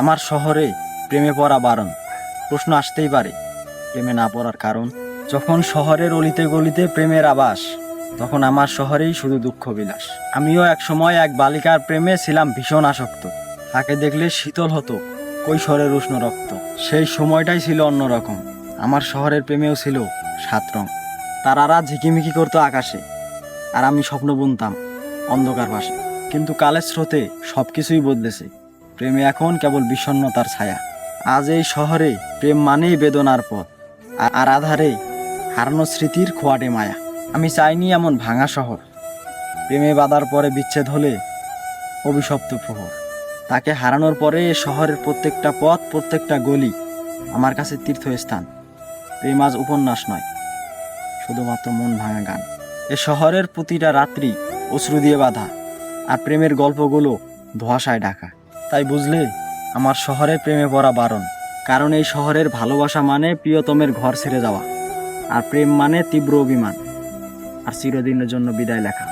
আমার শহরে প্রেমে পড়া বারণ। প্রশ্ন আসতেই পারে, প্রেমে না পড়ার কারণ? যখন শহরের অলিতে গলিতে প্রেমের আবাস, তখন আমার শহরেই শুধু দুঃখ বিলাস। আমিও এক সময় এক বালিকার প্রেমে ছিলাম ভীষণ আসক্ত। তাকে দেখলে শীতল হতো কৈশোরের উষ্ণ রক্ত। সেই সময়টাই ছিল অন্যরকম। আমার শহরের প্রেমেও ছিল 7 রং। তারারা ঝিকিমিকি করতো আকাশে, আর আমি স্বপ্ন বুনতাম অন্ধকার পাশে। কিন্তু কালের স্রোতে সবকিছুই বদলেছে। প্রেমে এখন কেবল বিষণ্ণতার ছায়া। আজ এই শহরে প্রেম মানেই বেদনার পথ, আর আধারে হারানো স্মৃতির খোয়াটে মায়া। আমি চাইনি এমন ভাঙা শহর, প্রেমে বাঁধার পরে বিচ্ছেদ হলে অভিশপ্ত প্রহর। তাকে হারানোর পরে এ শহরের প্রত্যেকটা পথ, প্রত্যেকটা গলি আমার কাছে তীর্থস্থান। প্রেম আজ উপন্যাস নয়, শুধুমাত্র মন ভাঙা গান। এ শহরের প্রতিটা রাত্রি অশ্রু দিয়ে বাঁধা, আর প্রেমের গল্পগুলো ধোঁয়াশায় ঢাকা। তাই বুঝলে, আমার শহরে প্রেমে পড়া বারণ। কারণ এই শহরের ভালোবাসা মানে প্রিয়তমের ঘর ছেড়ে যাওয়া, আর প্রেম মানে তীব্র অভিমান, আর চিরদিনের জন্য বিদায় লেখা।